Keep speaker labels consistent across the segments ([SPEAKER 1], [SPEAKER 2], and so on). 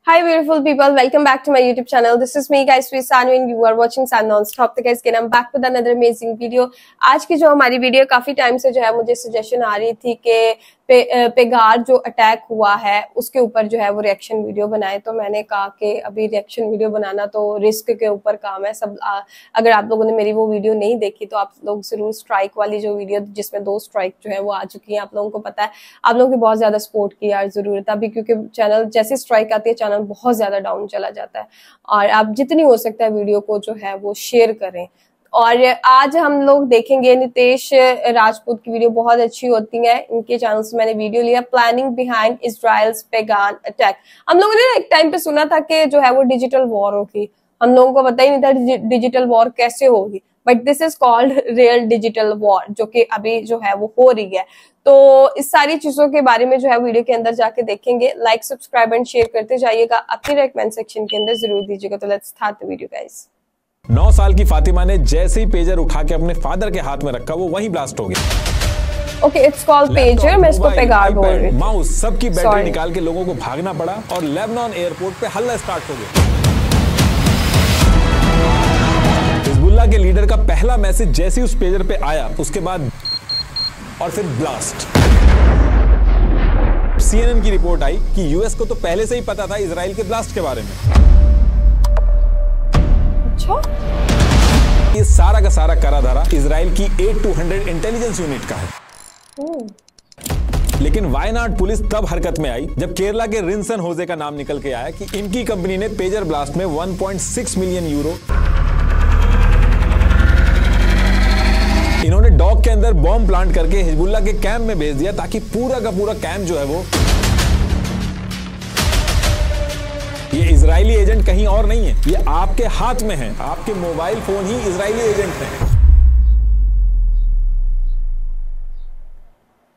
[SPEAKER 1] Hi beautiful people, welcome back to my YouTube channel. This is me guys, Sanu and you are watching Sun Non-Stop. तो guys again I'm back with another amazing video. आज की जो हमारी video काफी time से जो है मुझे सजेशन आ रही थी कि पेगार जो अटैक हुआ है उसके ऊपर जो है वो रिएक्शन वीडियो बनाए, तो मैंने कहा कि अभी रिएक्शन वीडियो बनाना तो रिस्क के ऊपर काम है सब। अगर आप लोगों ने मेरी वो वीडियो नहीं देखी तो आप लोग जरूर स्ट्राइक वाली जो वीडियो जिसमें 2 स्ट्राइक जो है वो आ चुकी है, आप लोगों को पता है, आप लोगों की बहुत ज्यादा सपोर्ट की यार जरूरत है अभी, क्योंकि चैनल जैसे स्ट्राइक आती है चैनल बहुत ज्यादा डाउन चला जाता है। और आप जितनी हो सकता है वीडियो को जो है वो शेयर करें। और आज हम लोग देखेंगे नितेश राजपूत की वीडियो, बहुत अच्छी होती है इनके चैनल से मैंने वीडियो लिया, प्लानिंग बिहाइंड इजराइल्स पेगान अटैक। हम लोगों ने एक टाइम पे सुना था कि जो है वो डिजिटल वॉर होगी, हम लोगों को पता ही नहीं था डिजिटल वॉर कैसे होगी, but this is called real digital war जो कि अभी जो है वो हो रही है। तो इस सारी चीजों के बारे में जो है वीडियो के अंदर जाके देखेंगे। लाइक सब्सक्राइब एंड शेयर करते जाइएगा, अपनी रेकमेंड सेक्शन के अंदर जरूर दीजिएगा। तो let's start the video guys.
[SPEAKER 2] 9 साल की फातिमा ने जैसे ही पेजर उठा के अपने फादर के हाथ में रखा वो वहीं ब्लास्ट हो गया।
[SPEAKER 1] ओके, इट्स कॉल्ड पेजर, मैं इसको पेगार बोल रही हूं।
[SPEAKER 2] माउस सबकी बैटरी निकाल के लोगों को भागना पड़ा और लेबनान एयरपोर्ट पे हल्ला स्टार्ट हो गया। हिजबुल्लाह के लीडर का पहला मैसेज जैसे ही उस पेजर पे आया उसके बाद और फिर ब्लास्ट। CNN की रिपोर्ट आई कि यूएस को तो पहले से ही पता था इजराइल के ब्लास्ट के बारे में। ये सारा का सारा करा धरा इजराइल की 8200 इंटेलिजेंस यूनिट का है। लेकिन वायनाड पुलिस तब हरकत में आई जब केरला के रिंसन होजे का नाम निकल के आया कि इनकी कंपनी ने पेजर ब्लास्ट में 1.6 मिलियन यूरो इन्होंने डॉक के अंदर बॉम्ब प्लांट करके हिजबुल्लाह के कैंप में भेज दिया ताकि पूरा का पूरा कैंप जो है वो, ये इजरायली एजेंट कहीं और नहीं है, ये आपके हाथ में है, आपके मोबाइल फोन ही इजरायली एजेंट है।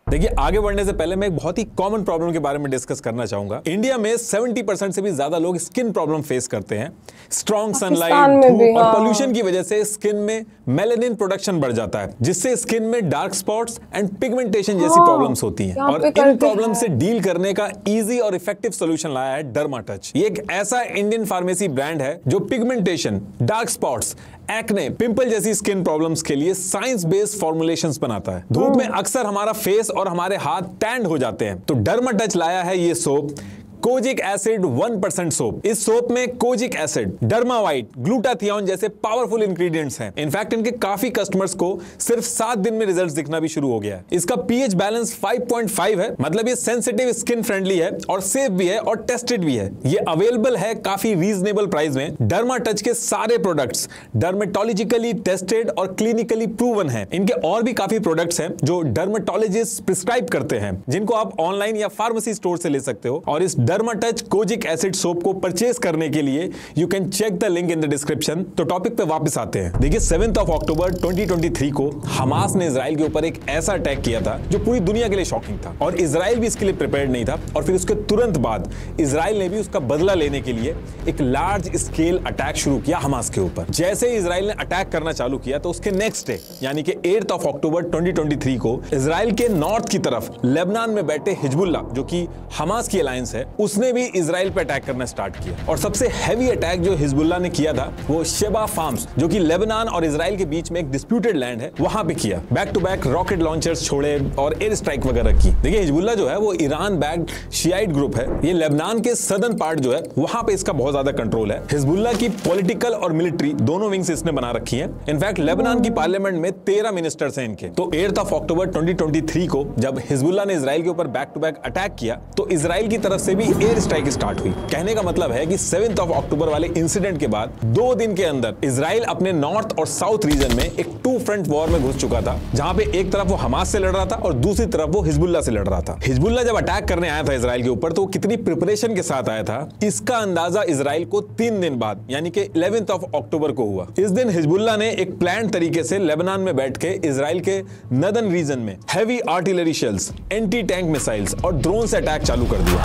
[SPEAKER 2] देखिए आगे बढ़ने से पहले मैं एक बहुत ही कॉमन प्रॉब्लम के बारे में डिस्कस करना चाहूंगा। इंडिया में 70% से भी ज्यादा लोग स्किन प्रॉब्लम फेस करते हैं। स्ट्रॉन्ग सनलाइट, धूप और पोल्यूशन की वजह से स्किन में मेलानिन प्रोडक्शन बढ़ जाता है जिससे स्किन में डार्क स्पॉट्स एंड पिगमेंटेशन जैसी प्रॉब्लम्स होती हैं। और इन प्रॉब्लम से डील करने का इजी और इफेक्टिव सोल्यूशन लाया है डर्मा टच। ये एक ऐसा इंडियन फार्मेसी ब्रांड है जो pigmentation, dark spots, acne, pimple जैसी स्किन प्रॉब्लम्स के लिए साइंस बेस्ड फॉर्मुलेशंस बनाता है। धूप में अक्सर हमारा फेस और हमारे हाथ टैंड हो जाते हैं, तो डर्मा टच लाया है ये सोप, कोजिक एसिड 1% सोप। इस सोप में कोजिक एसिड, डर्मावाइट, ग्लूटाथियोन जैसे पावरफुल इंग्रेडिएंट्स हैं। इनफैक्ट इनके काफी कस्टमर्स को सिर्फ 7 दिन में रिजल्ट्स दिखना भी शुरू हो गया है। इसका पीएच बैलेंस 5.5 है, मतलब ये सेंसिटिव, स्किन फ्रेंडली है और सेफ भी है और टेस्टेड भी है। ये अवेलेबल है काफी रीजनेबल प्राइस में। डर्मा टच के सारे प्रोडक्ट्स डर्मेटोलॉजिकली टेस्टेड और क्लिनिकली प्रूवन है। इनके और भी काफी प्रोडक्ट्स हैं जो डर्मेटोलॉजिस्ट प्रिस्क्राइब करते हैं, जिनको आप ऑनलाइन या फार्मेसी स्टोर से ले सकते हो। और इस Derma Touch kojic acid soap को परचेज करने के लिए you can check the link in the description. तो टॉपिक पे वापस आते हैं। देखिए 7 अक्टूबर 2023 को हमास ने इजराइल के ऊपर एक ऐसा अटैक किया था जो पूरी दुनिया के लिए शॉकिंग था और इजराइल भी इसके लिए प्रिपेयर्ड नहीं था। और फिर उसके तुरंत बाद इजराइल ने भी उसका बदला लेने के लिए एक लार्ज स्केल अटैक शुरू किया हमास के ऊपर। जैसे ही इजराइल ने अटैक करना चालू किया तो उसके नेक्स्ट डे यानी कि 8 अक्टूबर 2023 को इजराइल के नॉर्थ की तरफ लेबनान में बैठे हिजबुल्लाह जो कि हमास की अलायंस है उसने भी इजराइल पे अटैक करना स्टार्ट किया। और सबसे हैवी अटैक जो हिजबुल्लाह ने किया था वो शेबा फार्म्स जो कि लेबनान और इजराइल के बीच में एक डिस्प्यूटेड लैंड है वहां पे किया। Back to back rocket launchers छोड़े और एयर स्ट्राइक वगैरह की। देखिए हिजबुल्लाह जो है वो ईरान बैक्ड शियाइट ग्रुप है। ये लेबनान के सदर्न पार्ट जो है वहां पे इसका बहुत ज्यादा कंट्रोल है। हिजबुल्लाह की पॉलिटिकल और मिलिट्री दोनों विंग्स इसने बना रखी है। इनफैक्ट लेबनान की पार्लियामेंट में 13 मिनिस्टर्स हैं इनके। तो 8 अक्टूबर 2023 को जब हिजबुल्लाह ने इजराइल के ऊपर बैक टू बैक अटैक किया तो इजराइल की तरफ से भी एयर स्ट्राइक स्टार्ट हुई। कहने का मतलब है कि 7 अक्टूबर वाले इंसिडेंट के बाद 2 दिन के अंदर इजराइल अपने नॉर्थ और साउथ रीजन में एक 2 फ्रंट वॉर में घुस चुका था, जहां पे एक तरफ वो हमास से लड़ रहा था और दूसरी तरफ वो हिजबुल्लाह से लड़ रहा था। हिजबुल्लाह जब अटैक करने आया था इजराइल के ऊपर तो कितनी प्रिपरेशन के साथ आया था इसका अंदाजा इजराइल को 3 दिन बाद यानी कि 11 अक्टूबर को हुआ। इस दिन हिजबुल्लाह ने एक प्लान तरीके से लेबनान में बैठ के इजराइल के नदर्न रीजन में heavy artillery shells, anti tank missiles और ड्रोन से अटैक चालू कर दिया।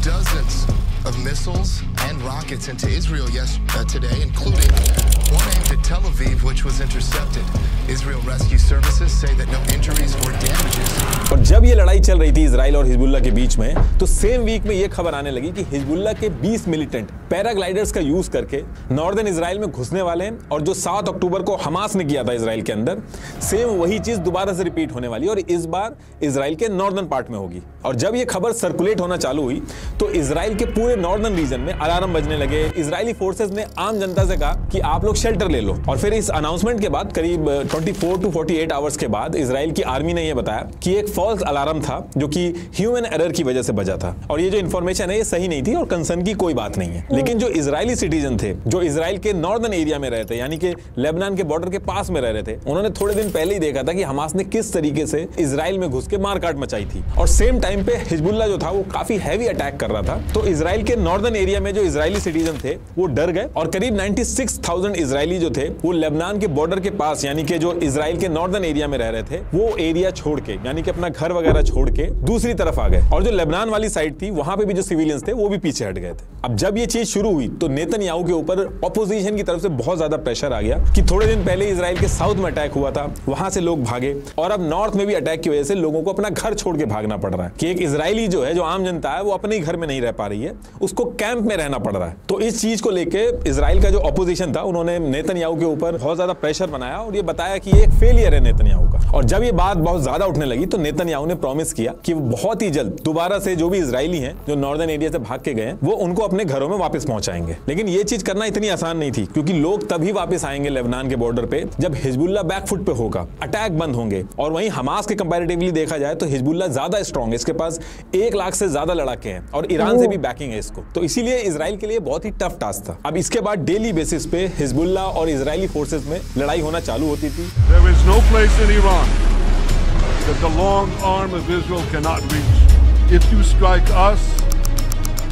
[SPEAKER 3] Dozens of missiles and rockets into Israel today, including one aimed at Tel Aviv, which was intercepted. Israel rescue services say that no injuries or damages.
[SPEAKER 2] और जब ये लड़ाई चल रही थी इजराइल और हिजबुल्लाह के बीच में, तो सेम वीक में ये खबर आने लगी कि हिजबुल्लाह के 20 मिलिटेंट पैराग्लाइडर्स का यूज करके नॉर्दर्न इजराइल में घुसने वाले हैं, और जो 7 अक्टूबर को हमास ने किया था इजराइल के अंदर, सेम वही चीज दोबारा से रिपीट होने वाली है, और इस बार इजराइल के नॉर्दर्न पार्ट में होगी। और जब ये खबर सर्कुलेट होना चालू हुई तो इजराइल के पूरे नॉर्दर्न रीजन में अलार्म बजने लगे। इजरायली फोर्सेस ने आम जनता से कहा कि आप लोग शेल्टर ले लो। और फिर इस अनाउंसमेंट के बाद करीब 24 to 48 आवर्स के बाद इजराइल की आर्मी ने यह बताया कि एक फॉल्स अलार्म था जो कि ह्यूमन एरर की वजह से बजा था, और ये जो इन्फॉर्मेशन है ये सही नहीं थी और कंसर्न की कोई बात नहीं है। लेकिन जो इजरायली सिटीजन थे, जो इजराइल के नॉर्दर्न एरिया में रहते, यानी कि लेबनान के बॉर्डर के पास में रह रहे थे, उन्होंने थोड़े दिन पहले ही देखा था कि हमास ने किस तरीके से इजराइल में घुस के मारकाट मचाई थी, और सेम टाइम पे हिजबुल्लाह जो था वो काफी हैवी अटैक कर रहा था। तो इजराइल के नॉर्दर्न एरिया में जो इजरायली सिटीजन थे वो डर गए, और करीब 96,000 इजरायली जो थे वो लेबनान के बॉर्डर के पास, यानी कि जो इजराइल के नॉर्दर्न एरिया में रह रहे थे, वो एरिया छोड़ के, यानी कि अपना घर वगैरह छोड़ के दूसरी तरफ आ गए। और जो लेबनान वाली साइड थी वहां पे भी जो सिविलियंस थे वो भी पीछे हट गए थे। अब जब ये चीज शुरू हुई तो नेतन्याहू के ऊपर ऑपोजिशन की तरफ से बहुत ज्यादा प्रेशर आ गया कि थोड़े दिन पहले इजराइल के साउथ में अटैक हुआ था, वहां से लोग भागे, और अब नॉर्थ में भी अटैक की वजह से लोगों को अपना घर छोड़ के भागना पड़ रहा है कि एक इजरायली जो है, जो आम जनता है, वो अपने ही घर में नहीं रह पा रही है, उसको कैंप में रहना पड़ रहा है। तो इस चीज को लेके इजराइल का जो ऑपोजिशन था उन्होंने नेतन्याहू के ऊपर बहुत ज्यादा प्रेशर बनाया और ये बताया कि ये एक फेलियर है नेतन्याहू का। और जब ये बात बहुत ज्यादा उठने लगी तो नेतन्याहू ने प्रॉमिस किया कि वो बहुत ही जल्द दोबारा से जो भी इजरायली हैं जो नॉर्दर्न एरिया से भाग के गए हैं वो उनको अपने घरों में वापस पहुंचाएंगे। लेकिन ये चीज करना इतनी आसान नहीं थी, क्योंकि लोग तभी वापस आएंगे लेबनान के बॉर्डर पे जब हिजबुल्लाह बैकफुट पे होगा, अटैक बंद होंगे। और वहीं हमास के कंपैरेटिवली देखा जाए तो हिजबुल्लाह ज्यादा स्ट्रॉन्ग है, इसके पास 1 लाख से ज्यादा लड़ाके हैं और ईरान से भी बैकिंग है इसको, तो इसीलिए इजराइल के लिए बहुत ही टफ टास्क था। अब इसके बाद डेली बेसिस पे हिजबुल्लाह और इजरायली फोर्सेस में लड़ाई होना चालू होती थी।
[SPEAKER 4] There is no place in Iran that the long arm of Israel cannot reach. If you strike us,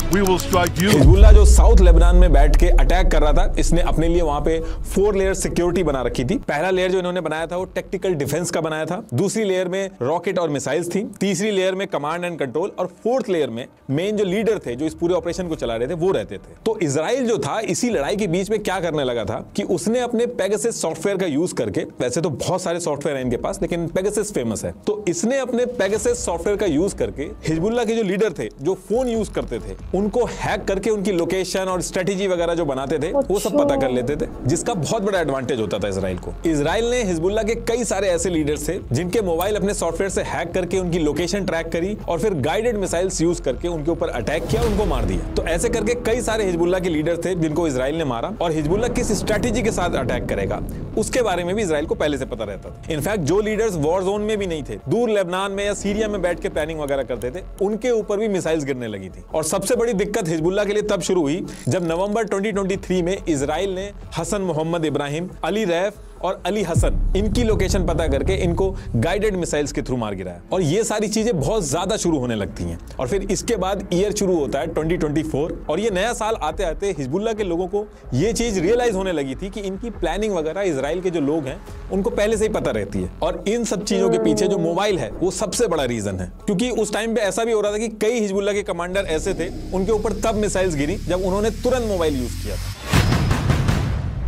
[SPEAKER 4] we will strike you.
[SPEAKER 2] Hezbollah जो साउथ लेबनान में बैठ के अटैक कर रहा था, इसने अपने लिए वहां पे 4 लेयर सिक्योरिटी बना रखी थी। पहला लेयर जो इन्होंने बनाया था वो टेक्टिकल डिफेंस का बनाया था, दूसरी लेयर में रॉकेट और मिसाइल्स थी, तीसरी लेयर में कमांड एंड कंट्रोल, और 4th लेयर में मेन जो लीडर थे जो इस पूरे ऑपरेशन को चला रहे थे वो रहते थे। तो इजराइल जो था इसी लड़ाई के बीच में क्या करने लगा था कि उसने अपने पेगासस सॉफ्टवेयर का यूज करके, वैसे तो बहुत सारे सॉफ्टवेयर हैं इनके पास लेकिन पेगासस फेमस है, तो इसने अपने पेगासस सॉफ्टवेयर का यूज करके हिजबुल्लाह के जो लीडर थे जो फोन यूज करते थे उनको हैक करके उनकी लोकेशन और स्ट्रेटेजी वगैरह जो बनाते थे वो सब पता कर लेते थे, जिसका बहुत बड़ा एडवांटेज होता था इजराइल को। इजराइल ने हिजबुल्लाह के कई सारे ऐसे लीडर्स थे जिनके मोबाइल अपने सॉफ्टवेयर से हैक करके उनकी लोकेशन ट्रैक करी और फिर गाइडेड मिसाइल्स यूज करके उनके ऊपर अटैक किया, उनको मार दिया। तो ऐसे करके कई सारे हिजबुल्लाह के लीडर थे जिनको इजराइल ने मारा, और हिजबुल्लाह किस स्ट्रेटेजी के साथ अटैक करेगा उसके बारे में भी इजराइल को पहले से पता रहता था। इनफैक्ट जो लीडर्स वॉर जोन में भी नहीं थे, दूर लेबनान में या सीरिया में बैठ के प्लानिंग वगैरह करते थे, उनके ऊपर भी मिसाइल्स गिरने लगी थी। और सबसे बड़ी दिक्कत हिजबुल्लाह के लिए तब शुरू हुई जब नवंबर 2023 में इजराइल ने हसन मोहम्मद इब्राहिम, अली रैफ और अली हसन, इनकी लोकेशन पता करके इनको गाइडेड मिसाइल्स के थ्रू मार गिराया। और ये सारी चीजें बहुत ज्यादा शुरू होने लगती हैं। और फिर इसके बाद ईयर शुरू होता है 2024, और ये नया साल आते आते हिजबुल्लाह के लोगों को ये चीज रियलाइज होने लगी थी कि इनकी प्लानिंग वगैरह इजराइल के जो लोग हैं उनको पहले से ही पता रहती है। और इन सब चीजों के पीछे जो मोबाइल है वो सबसे बड़ा रीजन है, क्योंकि उस टाइम पे ऐसा भी हो रहा था कि कई हिजबुल्लाह के कमांडर ऐसे थे उनके ऊपर तब मिसाइल्स गिरी जब उन्होंने तुरंत मोबाइल यूज किया था।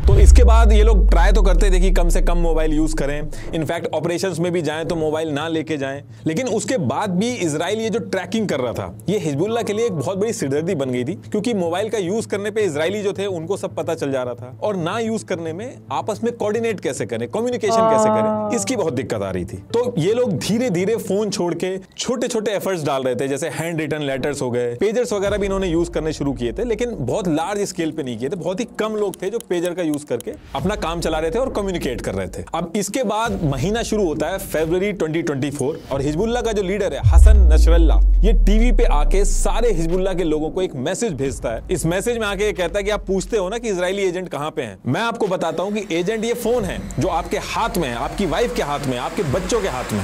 [SPEAKER 2] तो इसके बाद ये लोग ट्राई तो करते थे कि कम से कम मोबाइल यूज करें, इनफैक्ट ऑपरेशंस में भी जाएं तो मोबाइल ना लेके जाएं, लेकिन उसके बाद भी इजराइल ये जो ट्रैकिंग कर रहा था ये हिजबुल्लाह के लिए एक बहुत बड़ी सिरदर्दी बन गई थी, क्योंकि मोबाइल का यूज करने पे इजरायली जो थे उनको सब पता चल जा रहा था, और ना यूज करने में आपस में कोऑर्डिनेट कैसे करें, कम्युनिकेशन कैसे करें, इसकी बहुत दिक्कत आ रही थी। तो ये लोग धीरे धीरे फोन छोड़ के छोटे छोटे एफर्ट्स डाल रहे थे, जैसे हैंड रिटन लेटर्स हो गए, पेजर्स वगैरह भी इन्होंने यूज करने शुरू किए थे, लेकिन बहुत लार्ज स्केल पे नहीं किए थे। बहुत ही कम लोग थे जो पेजर का यूज करके अपना काम चला रहे थे और कम्युनिकेट कर रहे थे। अब इसके बाद महीना शुरू होता है फरवरी 2024, और हिजबुल्लाह का जो लीडर है हसन नसरल्लाह, ये टीवी पे आके सारे हिजबुल्लाह के लोगों को एक मैसेज भेजता है। इस मैसेज में आके ये कहता है कि आप पूछते हो ना कि इजरायली एजेंट कहां पे हैं, मैं आपको बताता हूं कि एजेंट ये फोन है जो आपके हाथ में है, आपकी वाइफ के हाथ में, आपके बच्चों के हाथ में।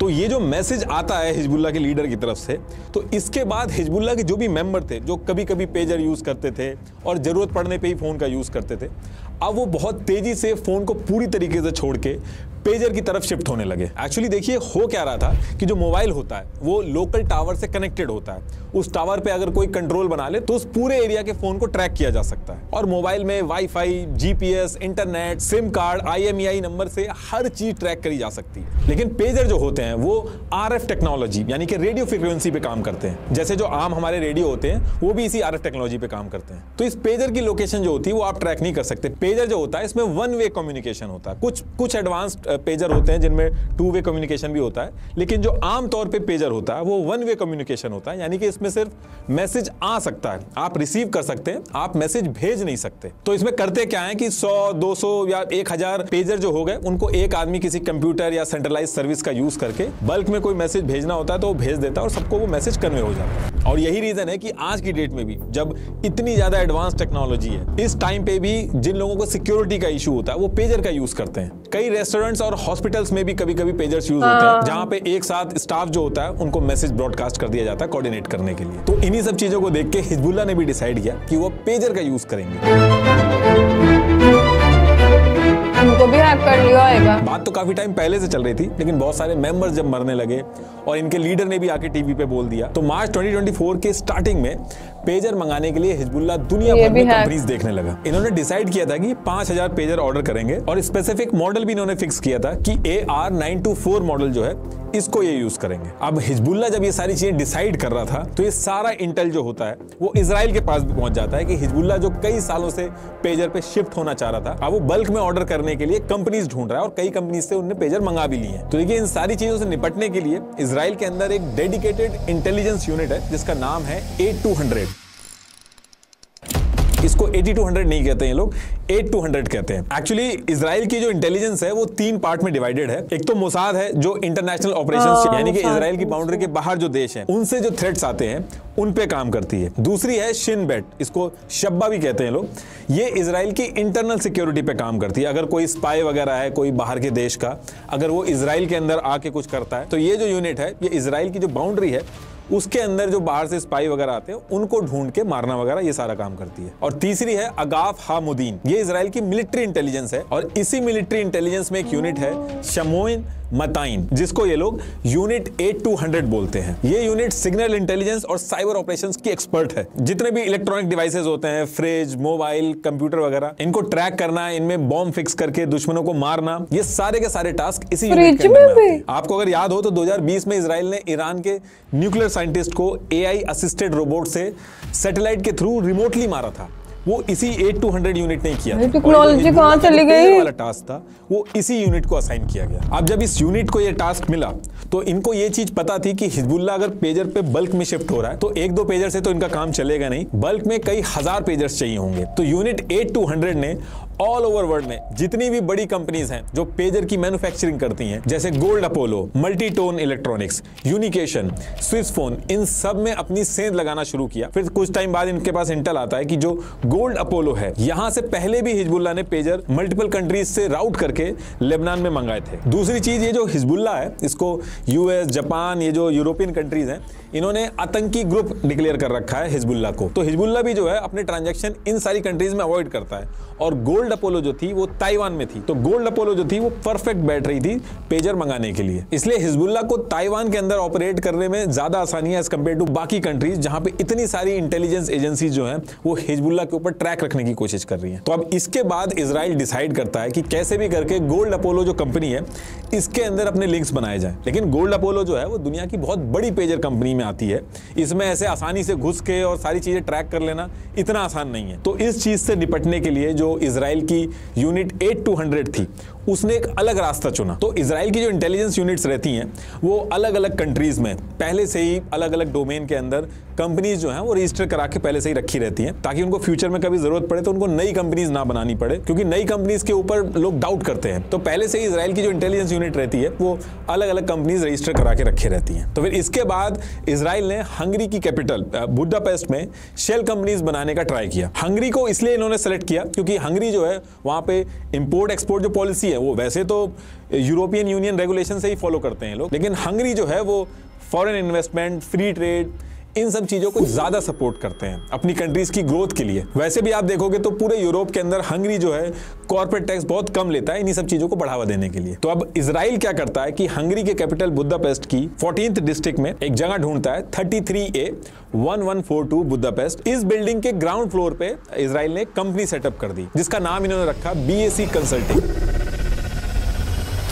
[SPEAKER 2] तो ये जो मैसेज आता है हिजबुल्लाह के लीडर की तरफ से, तो इसके बाद हिजबुल्लाह के जो भी मेंबर थे, जो कभी कभी पेजर यूज करते थे और जरूरत पड़ने पे ही फोन का यूज करते थे, अब वो बहुत तेजी से फोन को पूरी तरीके से छोड़ के पेजर की तरफ शिफ्ट होने लगे। एक्चुअली देखिए हो क्या रहा था कि जो मोबाइल होता है वो लोकल टावर से कनेक्टेड होता है। उस टावर पे अगर कोई कंट्रोल बना ले तो उस पूरे एरिया के फोन को ट्रैक किया जा सकता है। और मोबाइल में wifi, GPS, internet, SIM card, IMEI number से हर चीज ट्रैक करी जा सकती है। लेकिन पेजर जो होते हैं वो RF टेक्नोलॉजी यानी कि रेडियो फ्रीक्वेंसी पे काम करते हैं। जैसे जो आम हमारे रेडियो होते हैं वो भी इसी RF टेक्नोलॉजी पे काम करते हैं। तो इस पेजर की लोकेशन जो होती है वो आप ट्रैक नहीं कर सकते। पेजर जो होता है इसमें 1 वे कम्युनिकेशन होता है। कुछ एडवांस्ड पेजर होते हैं जिनमें 2 वे कम्युनिकेशन भी होता है, लेकिन जो आम तौर पे पेजर होता है वो 1 वे कम्युनिकेशन होता है, यानी कि इसमें सिर्फ मैसेज आ सकता है, आप रिसीव कर सकते हैं, आप मैसेज भेज नहीं सकते। तो इसमें करते क्या है कि 100, 200 या 1000 पेजर जो हो गए उनको एक आदमी किसी कंप्यूटर या सेंट्रलाइज सर्विस का यूज करके बल्क में कोई मैसेज भेजना होता है तो वो भेज देता है और सबको वो मैसेज कन्वे हो जाता है। और यही रीजन है कि आज की डेट में भी जब इतनी ज्यादा एडवांस टेक्नोलॉजी है, इस टाइम पे भी जिन लोगों को सिक्योरिटी का इशू होता है वो पेजर का यूज करते हैं। कई रेस्टोरेंट्स और हॉस्पिटल्स में भी कभी कभी पेजर्स यूज होते हैं, जहां पे एक साथ स्टाफ जो होता है उनको मैसेज ब्रॉडकास्ट कर दिया जाता है कोऑर्डिनेट करने के लिए। तो इन्हीं सब चीजों को देख के हिजबुल्लाह ने भी डिसाइड किया कि वो पेजर का यूज करेंगे।
[SPEAKER 1] उनको भी हैक कर लिया होगा।
[SPEAKER 2] बात तो काफी टाइम पहले से चल रही थी, लेकिन बहुत सारे मेंबर्स जब मरने लगे और इनके लीडर ने भी आके टीवी पे बोल दिया, तो मार्च 2024 के स्टार्टिंग में पेजर मंगाने के लिए हिजबुल्लाह दुनिया भर में कंपनीज देखने लगा। इन्होंने डिसाइड किया था कि 5000 पेजर ऑर्डर करेंगे और स्पेसिफिक मॉडल भी इन्होंने फिक्स किया था कि AR924 मॉडल जो है इसको ये यूज करेंगे। अब हिजबुल्लाह जब ये सारी चीजें डिसाइड कर रहा था तो ये सारा इंटेल जो होता है वो इजराइल के पास भी पहुंच जाता है कि हिजबुल्लाह जो कई सालों से पेजर पे शिफ्ट होना चाह रहा था, अब वो बल्क में ऑर्डर करने के लिए कंपनीज ढूंढ रहा है और कई कंपनीज से उन्होंने पेजर मंगा भी लिए हैं। तो देखिए इन सारी चीजों से निपटने के लिए इजराइल के अंदर एक डेडिकेटेड इंटेलिजेंस यूनिट है जिसका नाम है 8200। इसको 8200 नहीं कहते हैं लोग, 8200 कहते हैं। एक्चुअली इजराइल की जो इंटेलिजेंस है वो 3 पार्ट में डिवाइडेड है। एक तो मोसाद है जो इंटरनेशनल ऑपरेशंस यानी कि इजराइल की बाउंड्री के बाहर जो देश हैं उनसे जो थ्रेट्स आते हैं उन पे काम करती है। दूसरी है शिन बेट, इसको शब्बा भी कहते हैं लोग, ये इजराइल की इंटरनल सिक्योरिटी पे काम करती है। अगर कोई स्पाई वगैरह है कोई बाहर के देश का, अगर वो इजराइल के अंदर आके कुछ करता है तो ये जो यूनिट है ये इजराइल की जो बाउंड्री है उसके अंदर जो बाहर से स्पाई वगैरह आते हैं उनको ढूंढ के मारना वगैरह ये सारा काम करती है। और तीसरी है अगाफ हामुदीन, ये इजराइल की मिलिट्री इंटेलिजेंस है और इसी मिलिट्री इंटेलिजेंस में एक यूनिट है शमोइन मताइन, जिसको ये लोग यूनिट 8200 बोलते हैं। ये यूनिट सिग्नल इंटेलिजेंस और साइबर ऑपरेशंस की एक्सपर्ट है। जितने भी इलेक्ट्रॉनिक डिवाइसेस होते हैं, फ्रिज, मोबाइल, कंप्यूटर वगैरह, इनको ट्रैक करना, इनमें बॉम्ब फिक्स करके दुश्मनों को मारना, ये सारे के सारे टास्क इसी यूनिट के अंदर में हैं। आपको अगर याद हो तो 2020 में इजराइल ने ईरान के न्यूक्लियर साइंटिस्ट को AI असिस्टेड रोबोट से सैटेलाइट के थ्रू रिमोटली मारा था, वो इसी 8200 यूनिट ने किया।
[SPEAKER 1] टेक्नोलॉजी कहां चली गई?
[SPEAKER 2] वाला टास्क था वो इसी यूनिट को असाइन किया गया। अब जब इस यूनिट को ये टास्क मिला तो इनको ये चीज पता थी कि हिजबुल्लाह अगर पेजर पे बल्क में शिफ्ट हो रहा है तो 1-2 पेजर से तो इनका काम चलेगा नहीं, बल्क में कई हजार पेजर्स चाहिए होंगे। तो यूनिट 8200 ने ऑल ओवर वर्ल्ड में जितनी भी बड़ी कंपनीज हैं जो पेजर की मैन्युफैक्चरिंग करती हैं, जैसे Gold Apollo, Multitone Electronics, Unication, Swissphone, इन सब में अपनी सेंध लगाना शुरू किया। फिर कुछ टाइम बाद इनके पास इंटेल आता है कि जो गोल्ड अपोलो है यहां से पहले भी हिजबुल्लाह ने पेजर मल्टीपल कंट्रीज से राउट करके लेबनान में मंगाए थे। दूसरी चीज, ये जो हिजबुल्लाह है इसको US, जापान, ये जो यूरोपियन कंट्रीज हैं इन्होंने आतंकी ग्रुप डिक्लेयर कर रखा है हिजबुल्लाह को। तो हिजबुल्लाह भी जो है अपने ट्रांजैक्शन इन सारी कंट्रीज में अवॉइड करता है। और गोल्ड अपोलो जो थी वो ताइवान में थी, तो गोल्ड अपोलो जो थी वो परफेक्ट बैठ रही थी पेजर मंगाने के लिए। इसलिए हिजबुल्लाह को ताइवान के अंदर ऑपरेट करने में ज्यादा आसानी है एज कंपेयर टू बाकी कंट्रीज जहां पे इतनी सारी इंटेलिजेंस एजेंसीज जो हैं वो हिजबुल्लाह के ऊपर ट्रैक रखने की कोशिश कर रही हैं। तो अब इसके बाद इजराइल डिसाइड करता है कि कैसे भी करके गोल्ड अपोलो जो कंपनी है इसके अंदर अपने लिंक्स बनाए जाए। लेकिन गोल्ड अपोलो जो है वो दुनिया की बहुत बड़ी पेजर कंपनी में आती है, इसमें ऐसे आसानी से घुस के और सारी चीजें ट्रैक कर लेना इतना आसान नहीं है। तो इस चीज से निपटने के लिए जो इजराइल की यूनिट 8200 थी उसने एक अलग रास्ता चुना। तो इजराइल की जो इंटेलिजेंस यूनिट्स रहती हैं वो अलग अलग कंट्रीज में पहले से ही अलग अलग डोमेन के अंदर कंपनीज जो हैं वो रजिस्टर करा के पहले से ही रखी रहती हैं, ताकि उनको फ्यूचर में कभी जरूरत पड़े तो उनको नई कंपनीज ना बनानी पड़े, क्योंकि नई कंपनीज के ऊपर लोग डाउट करते हैं। तो पहले से ही इजराइल की जो इंटेलिजेंस यूनिट रहती है वो अलग अलग कंपनीज रजिस्टर करा के रखी रहती हैं। तो फिर इसके बाद इजराइल ने हंगरी की कैपिटल बुडापेस्ट में शेल कंपनीज बनाने का ट्राई किया। हंगरी को इसलिए इन्होंने सेलेक्ट किया क्योंकि हंगरी जो है वहां पे इंपोर्ट एक्सपोर्ट जो पॉलिसी है वो वैसे तो यूरोपियन यूनियन रेगुलेशन से ही फॉलो करते हैं लोग, लेकिन हंगरी जो है वो फॉरेन इन्वेस्टमेंट, फ्री ट्रेड, इन सब चीजों को ज्यादा सपोर्ट करते हैं अपनी कंट्रीज की ग्रोथ के लिए। वैसे भी आप देखोगे तो पूरे यूरोप के अंदर हंगरी जो है कॉर्पोरेट टैक्स बहुत कम लेता है इन्हीं सब चीजों को बढ़ावा देने के लिए। तो अब इजराइल क्या करता है कि हंगरी के कैपिटल बुदापेस्ट की 14th डिस्ट्रिक्ट में एक जगह ढूंढता है 33A 1142 बुदापेस्ट। इस बिल्डिंग के ग्राउंड फ्लोर पे इजराइल ने कंपनी सेटअप कर दी जिसका नाम इन्होंने रखा BAC कंसल्टिंग।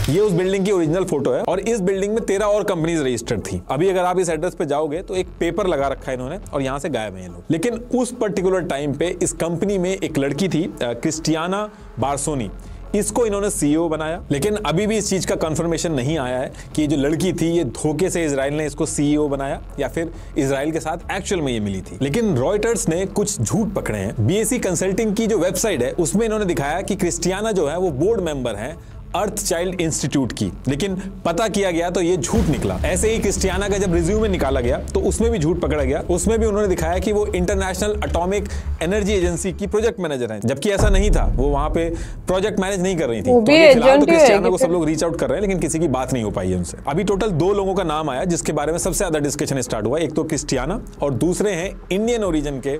[SPEAKER 2] ये उस बिल्डिंग की ओरिजिनल फोटो है और इस बिल्डिंग में 13 और कंपनीज रजिस्टर्ड थी। अभी अगर आप इस एड्रेस पे जाओगे तो एक पेपर लगा रखा है इन्होंने और यहां से गायब हैं ये लोग। लेकिन उस पर्टिकुलर टाइम पे इस कंपनी में एक लड़की थी क्रिस्टियाना बारसोनी, इसको इन्होंने CEO बनाया। लेकिन अभी भी इस चीज का कंफर्मेशन नहीं आया है कि जो लड़की थी ये धोखे से इजराइल ने इसको CEO बनाया या फिर इजराइल के साथ एक्चुअल में ये मिली थी। लेकिन रॉयटर्स ने कुछ झूठ पकड़े हैं। BAC कंसल्टिंग की जो वेबसाइट है उसमें इन्होंने दिखाया कि क्रिस्टियाना जो है वो बोर्ड मेंबर है अर्थ चाइल्ड इंस्टीट्यूट की, लेकिन पता किया गया तो ये झूठ निकला। ऐसे ही क्रिस्टियाना का जब रिज्यूमे निकाला गया तो उसमें भी झूठ पकड़ा गया। उसमें भी उन्होंने दिखाया कि वो इंटरनेशनल एटॉमिक एनर्जी एजेंसी की प्रोजेक्ट मैनेजर हैं, जबकि ऐसा नहीं था। वो वहां पे प्रोजेक्ट मैनेज नहीं कर रही थी। तो फिलहाल तो क्रिस्टियाना को सब लोग रीच आउट कर रहे हैं लेकिन किसी की बात नहीं हो पाई है उनसे। अभी टोटल 2 लोगों का नाम आया जिसके बारे में सबसे ज्यादा डिस्कशन स्टार्ट हुआ। एक तो क्रिस्टियाना और दूसरे हैं इंडियन ओरिजिन के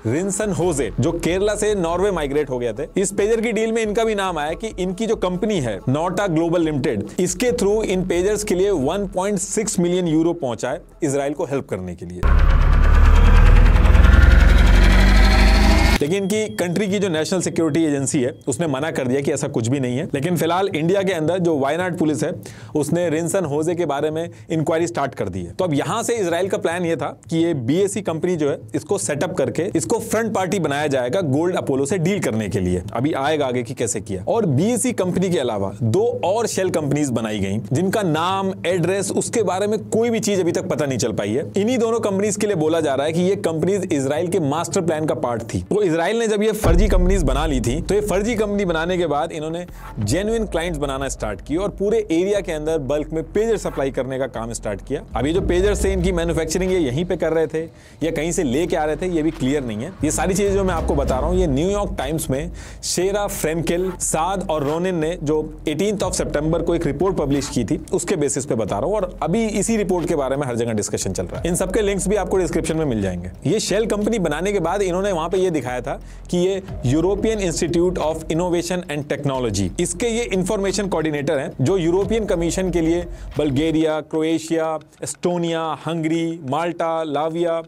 [SPEAKER 2] रिंसन होजे जो केरला से नॉर्वे माइग्रेट हो गए थे। इस पेजर की डील में इनका भी नाम आया कि इनकी जो कंपनी है नोटा ग्लोबल लिमिटेड, इसके थ्रू इन पेजर्स के लिए 1.6 मिलियन यूरो पहुंचाए इजराइल को हेल्प करने के लिए। लेकिन इनकी कंट्री की जो नेशनल सिक्योरिटी एजेंसी है उसने मना कर दिया कि ऐसा कुछ भी नहीं है। लेकिन फिलहाल इंडिया के अंदर जो वायनाड पुलिस है उसने रिंसन होजे के बारे में इंक्वायरी स्टार्ट कर दी है। तो अब यहां से इजराइल का प्लान ये था कि ये BAC कंपनी जो है इसको सेटअप करके इसको फ्रंट पार्टी बनाया जाएगा गोल्ड अपोलो से डील करने के लिए। अभी आएगा आगे कि कैसे किया। और BAC कंपनी के अलावा 2 और शेल कंपनीज बनाई गई जिनका नाम, एड्रेस, उसके बारे में कोई भी चीज अभी तक पता नहीं चल पाई है। इन्हीं दोनों कंपनीज के लिए बोला जा रहा है कि ये कंपनीज इजराइल के मास्टर प्लान का पार्ट थी। तो इजराइल ने जब ये फर्जी कंपनीज बना ली थी तो ये फर्जी कंपनी बनाने के बाद इन्होंने जेन्युइन क्लाइंट्स बनाना स्टार्ट किया और पूरे एरिया के अंदर बल्क में पेजर सप्लाई करने का काम स्टार्ट किया। अब ये जो पेजर्स थे इनकी मैन्युफैक्चरिंग ये यहीं पे कर रहे थे या कहीं से लेके आ रहे थे ये भी क्लियर नहीं है। ये सारी चीजें जो मैं आपको बता रहा हूं ये न्यूयॉर्क टाइम्स में शेरा फ्रेंकेल, साद और रोनिन ने जो 18 सितंबर को एक रिपोर्ट पब्लिश की थी उसके बेसिस पे बता रहा हूं और अभी इसी रिपोर्ट के बारे में हर जगह डिस्कशन चल रहा है। इन सबके लिंक्स भी आपको डिस्क्रिप्शन में मिल जाएंगे। ये शेल कंपनी बनाने के बाद इन्होंने वहां पे ये दिखाया था कि ये European institute of innovation and technology, इसके ये इंफॉर्मेशन कोऑर्डिनेटर हैं जो यूरोपियन कमीशन के लिए बल्गेरिया, क्रोएशिया, एस्टोनिया, हंगरी, माल्टा, लाविया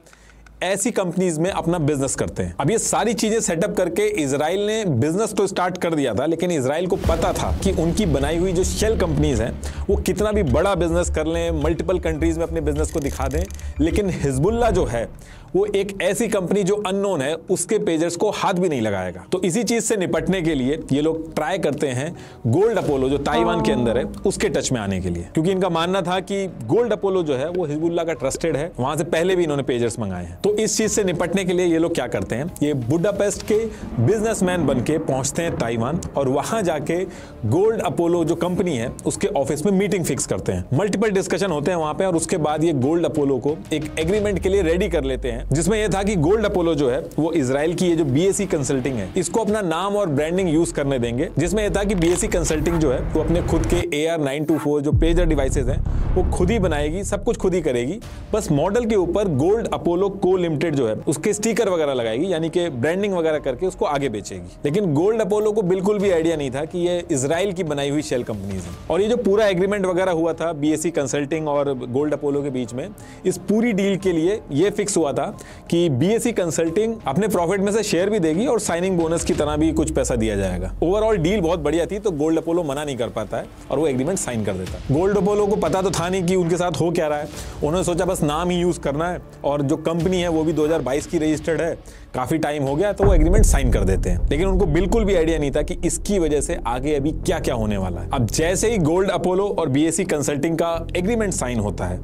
[SPEAKER 2] ऐसी कंपनीज में अपना बिजनेस करते हैं। अब ये सारी चीजें सेटअप करके इजराइल ने बिजनेस तो स्टार्ट कर दिया था, लेकिन इजराइल को पता था कि उनकी बनाई हुई जो शेल कंपनीज हैं वो कितना भी बड़ा बिजनेस कर लें, मल्टीपल कंट्रीज में अपने बिजनेस को दिखा दें, लेकिन हिजबुल्लाह जो है वो एक ऐसी कंपनी जो अननोन है उसके पेजर्स को हाथ भी नहीं लगाएगा। तो इसी चीज से निपटने के लिए ये लोग ट्राई करते हैं गोल्ड अपोलो जो ताइवान के अंदर है उसके टच में आने के लिए, क्योंकि इनका मानना था कि गोल्ड अपोलो जो है वो हिजबुल्लाह का ट्रस्टेड है, वहां से पहले भी इन्होंने पेजर्स मंगाए हैं। तो इस चीज से निपटने के लिए ये लोग क्या करते हैं, ये बुडापेस्ट के बिजनेसमैन बन के पहुंचते हैं ताइवान और वहां जाके गोल्ड अपोलो जो कंपनी है उसके ऑफिस में मीटिंग फिक्स करते हैं। मल्टीपल डिस्कशन होते हैं वहां पे और उसके बाद ये गोल्ड अपोलो को एक एग्रीमेंट के लिए रेडी कर लेते हैं जिसमें यह था कि गोल्ड अपोलो जो है वो इजराइल की ये जो BAC कंसल्टिंग है इसको अपना नाम और ब्रांडिंग यूज करने देंगे, जिसमें यह था कि BAC कंसल्टिंग जो है वो अपने खुद के AR924 जो पेजर डिवाइसेस हैं वो खुद ही बनाएगी, सब कुछ खुद ही करेगी, बस मॉडल के ऊपर गोल्ड अपोलो को लिमिटेड जो है उसके स्टिकर वगैरह लगाएगी, यानी कि ब्रांडिंग वगैरह करके उसको आगे बेचेगी। लेकिन गोल्ड अपोलो को बिल्कुल भी आइडिया नहीं था कि ये इजराइल की बनाई हुई शेल कंपनीज है। और ये जो पूरा एग्रीमेंट वगैरह हुआ था BAC कंसल्टिंग और गोल्ड अपोलो के बीच में, इस पूरी डील के लिए ये फिक्स हुआ था कि BAC कंसल्टिंग अपने प्रॉफिट में से शेयर भी देगी और साइनिंग बोनस की तरह भी कुछ पैसा दिया जाएगा। ओवरऑल डील बहुत बढ़िया थी, तो गोल्ड अपोलो मना नहीं कर पाता है और वो एग्रीमेंट साइन कर देता है। गोल्ड अपोलो को पता तो था नहीं कि उनके साथ हो क्या रहा है, उन्होंने सोचा बस नाम ही यूज करना है और जो कंपनी है वो भी 2022 की रजिस्टर्ड है, काफी टाइम हो गया, तो वो एग्रीमेंट साइन कर देते हैं। लेकिन उनको बिल्कुल भी आइडिया नहीं था कि इसकी वजह से आगे अभी क्या क्या होने वाला है। अब जैसे ही गोल्ड अपोलो और BAC कंसल्टिंग का एग्रीमेंट साइन होता है,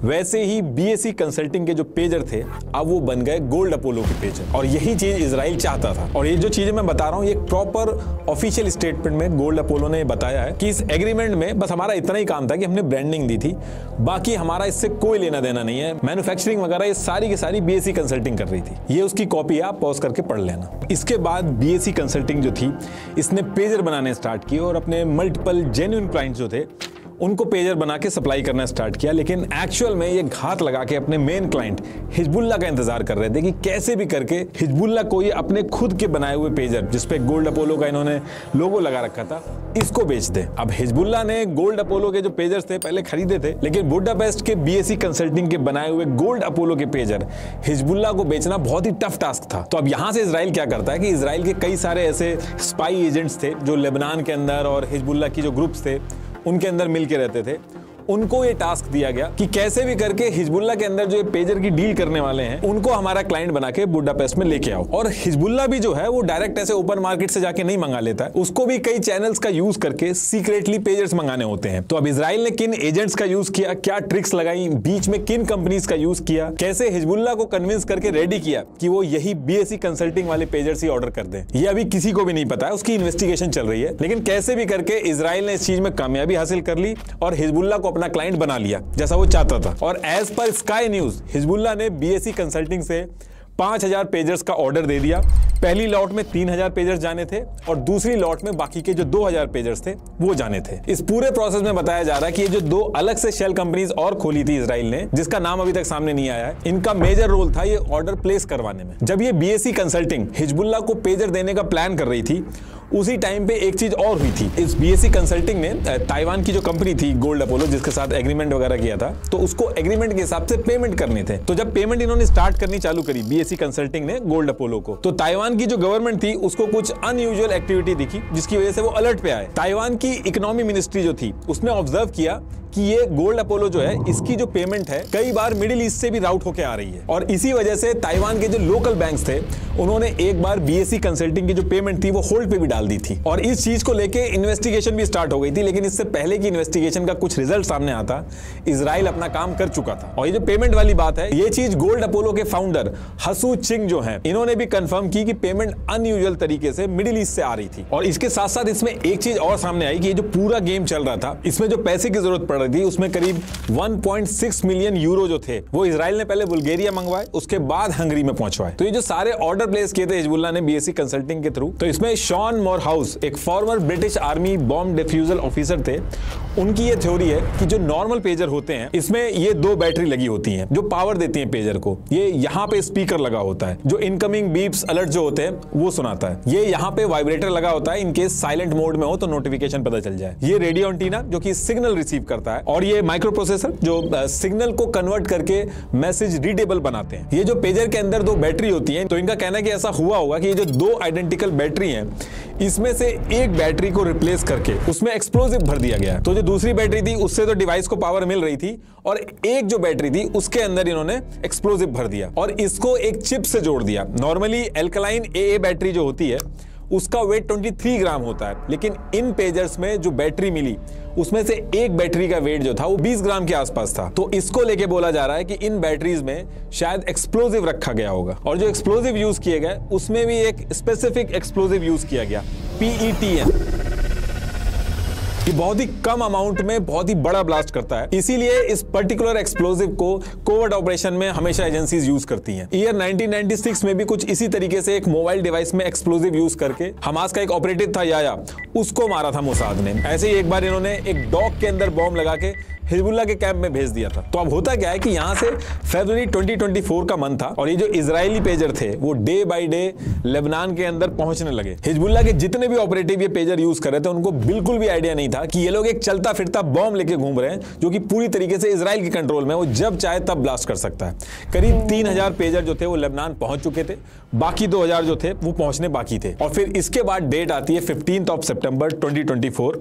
[SPEAKER 2] वैसे ही बीएससी कंसल्टिंग के जो पेजर थे अब वो बन गए गोल्ड अपोलो के पेजर, और यही चीज इजराइल चाहता था। और ये जो चीजें मैं बता रहा हूँ ये प्रॉपर ऑफिशियल स्टेटमेंट में गोल्ड अपोलो ने बताया है कि इस एग्रीमेंट में बस हमारा इतना ही काम था कि हमने ब्रांडिंग दी थी, बाकी हमारा इससे कोई लेना देना नहीं है। मैन्युफैक्चरिंग वगैरह ये सारी की सारी बीएससी कंसल्टिंग कर रही थी। ये उसकी कॉपी है, आप पॉज करके पढ़ लेना। इसके बाद बीएससी कंसल्टिंग जो थी इसने पेजर बनाने स्टार्ट किए और अपने मल्टीपल जेन्युइन क्लाइंट्स जो थे उनको पेजर बना के सप्लाई करना स्टार्ट किया। लेकिन एक्चुअल में ये घात लगा के अपने मेन क्लाइंट हिजबुल्लाह का इंतजार कर रहे थे कि कैसे भी करके हिजबुल्लाह को ये अपने खुद के बनाए हुए पेजर जिसपे गोल्ड अपोलो का इन्होंने लोगो लगा रखा था इसको बेच दे। अब हिजबुल्लाह ने गोल्ड अपोलो के जो पेजर्स थे पहले खरीदे थे, लेकिन बुडापेस्ट के बीएससी कंसल्टिंग के बनाए हुए गोल्ड अपोलो के पेजर हिजबुल्लाह को बेचना बहुत ही टफ टास्क था। तो अब यहां से इजराइल क्या करता है कि इजराइल के कई सारे ऐसे स्पाई एजेंट्स थे जो लेबनान के अंदर और हिजबुल्लाह की जो ग्रुप्स थे उनके अंदर मिलके रहते थे, उनको ये टास्क दिया गया कि कैसे भी करके हिजबुल्लाह के अंदर जो ये पेजर की डील करने वाले हैं उनको हमारा क्लाइंट बना के बुडापेस्ट में लेके आओ। और हिजबुल्लाह भी जो है वो डायरेक्ट ऐसे ओपन मार्केट से जाके नहीं मंगा लेता है, उसको भी कई चैनल्स का यूज करके सीक्रेटली पेजर्स मंगाने होते हैं। तो अब इजराइल ने किन एजेंट्स का यूज किया, क्या ट्रिक्स लगाई, बीच में किन कंपनीज का यूज किया, कैसे हिजबुल्लाह को कन्विंस करके रेडी किया कि वो यही बीएससी कंसल्टिंग वाले पेजर्स ही ऑर्डर कर दें, ये अभी किसी को भी नहीं पता है, उसकी इन्वेस्टिगेशन चल रही है। लेकिन कैसे भी करके इजराइल ने इस चीज में कामयाबी हासिल कर ली और हिजबुल्लाह को अपना क्लाइंट बना लिया जैसा वो चाहता था। और as per Sky News Hezbollah ने बीएससी कंसल्टिंग से 5000 पेजर्स का ऑर्डर दे दिया। पहली लॉट में 3000 पेजर्स जाने थे और दूसरी लॉट में बाकी के जो 2000 पेजर्स थे वो जाने थे। इस पूरे प्रोसेस में बताया जा रहा है कि ये जो दो अलग से शेल कंपनीज और खोली थी इजराइल ने, जिसका नाम अभी तक सामने नहीं आया है, इनका मेजर रोल था ये ऑर्डर प्लेस करवाने में। जब ये बीएससी कंसल्टिंग हिजबुल्लाह को पेजर देने का प्लान कर रही थी उसी टाइम पे एक चीज और हुई थी। इस बीएससी कंसल्टिंग ने ताइवान की जो कंपनी थी गोल्ड अपोलो जिसके साथ एग्रीमेंट वगैरह किया था, तो उसको एग्रीमेंट के हिसाब से पेमेंट करने थे। तो जब पेमेंट इन्होंने स्टार्ट करनी चालू करी बीएससी कंसल्टिंग ने गोल्ड अपोलो को, तो ताइवान की जो गवर्नमेंट थी उसको कुछ अनयूजुअल एक्टिविटी दिखी जिसकी वजह से वो अलर्ट पे आए। ताइवान की इकोनॉमी मिनिस्ट्री जो थी उसने ऑब्जर्व किया कि ये गोल्ड अपोलो जो है इसकी जो पेमेंट है कई बार मिडिल ईस्ट से भी राउट होके आ रही है, और इसी वजह से ताइवान के जो लोकल बैंक्स थे उन्होंने एक बार बीएससी कंसल्टिंग की जो पेमेंट थी वो होल्ड पे भी डाल दी थी। और इस चीज को लेके इन्वेस्टिगेशन भी स्टार्ट हो गई थी, लेकिन इससे पहले की इन्वेस्टिगेशन का कुछ रिजल्ट सामने आता इजराइल अपना काम कर चुका था। और ये जो पेमेंट वाली बात है ये चीज गोल्ड अपोलो के फाउंडर हसू चिंग जो है इन्होंने भी कंफर्म की कि पेमेंट अनयूजुअल तरीके से मिडिल ईस्ट से आ रही थी। और इसके साथ साथ इसमें एक चीज और सामने आई कि ये जो पूरा गेम चल रहा था इसमें जो पैसे की जरूरत पड़ रही थी उसमें करीब 1.6 मिलियन यूरो जो थे वो इजराइल ने पहले बुल्गारिया मंगवाए, उसके बाद हंगरी में पहुंचवाए। तो ये जो सारे ऑर्डर प्लेस किए थे हिजबुल्लाह ने बीएससी कंसल्टिंग के थ्रू, तो इसमें शॉन मोरहाउस एक farmer British army bomb defusal officer थे। उनकी ये थ्योरी है कि जो नॉर्मल पेजर होते हैं इसमें ये 2 बैटरी लगी होती हैं जो पावर देती हैं पेजर को। ये यहाँ पे स्पीकर लगा होता है जो इनकमिंग बीप्स अलर्ट जो होते हैं वो सुनाता है। ये यहाँ पे वाइब्रेटर लगा होता है इनकेस साइलेंट मोड में हो तो नोटिफिकेशन पता चल जाए। ये रेडियो एंटीना जो कि सिग्नल रिसीव करता है, और ये माइक्रो प्रोसेसर जो सिग्नल को कन्वर्ट करके मैसेज रीडेबल बनाते हैं। ये जो पेजर के अंदर 2 बैटरी होती हैं, तो इनका कहना है कि ऐसा हुआ होगा कि ये जो 2 आइडेंटिकल बैटरी हैं इसमें से एक बैटरी को रिप्लेस करके उसमें एक्सप्लोजिव भर दिया गया। तो जो दूसरी बैटरी थी उससे तो डिवाइस को पावर मिल रही थी, और एक जो बैटरी थी उसके अंदर इन्होंने एक्सप्लोजिव भर दिया और इसको एक चिप से जोड़ दिया। नॉर्मली एल्कलाइन AA बैटरी जो होती है उसका वेट 23 ग्राम होता है, लेकिन इन पेजर्स में जो बैटरी मिली उसमें से एक बैटरी का वेट जो था वो 20 ग्राम के आसपास था। तो इसको लेके बोला जा रहा है कि इन बैटरीज में शायद एक्सप्लोजिव रखा गया होगा, और जो एक्सप्लोजिव यूज किए गए उसमें भी एक स्पेसिफिक एक्सप्लोजिव यूज किया गया, PETN। ये बहुत ही कम अमाउंट में बहुत ही बड़ा ब्लास्ट करता है, इसीलिए इस पर्टिकुलर एक्सप्लोजिव को कोवर्ट ऑपरेशन में हमेशा एजेंसीज यूज करती हैं। ईयर 1996 में भी कुछ इसी तरीके से एक मोबाइल डिवाइस में एक्सप्लोजिव यूज करके हमास का एक ऑपरेटिव था याया, उसको मारा था मोसाद ने। ऐसे ही एक बार इन्होंने एक डॉग के अंदर बॉम्ब लगा के हिजबुल्लाह के कैंप में भेज दिया था। तो अब होता क्या है कि यहां से फरवरी 2024 का मंथ था और ये जो इजरायली पेजर थे वो डे बाय डे लेबनान के अंदर पहुंचने लगे। हिजबुल्लाह के जितने भी ऑपरेटिव ये पेजर यूज कर रहे थे उनको बिल्कुल भी आइडिया नहीं था कि ये लोग एक चलता फिरता बॉम्ब लेके घूम रहे हैं जो कि पूरी तरीके से इजराइल के कंट्रोल में, वो जब चाहे तब ब्लास्ट कर सकता है। करीब 3000 पेजर जो थे वो लेबनान पहुंच चुके थे, बाकी 2000 जो थे वो पहुंचने बाकी थे। और फिर इसके बाद डेट आती है 15 सितंबर 2024,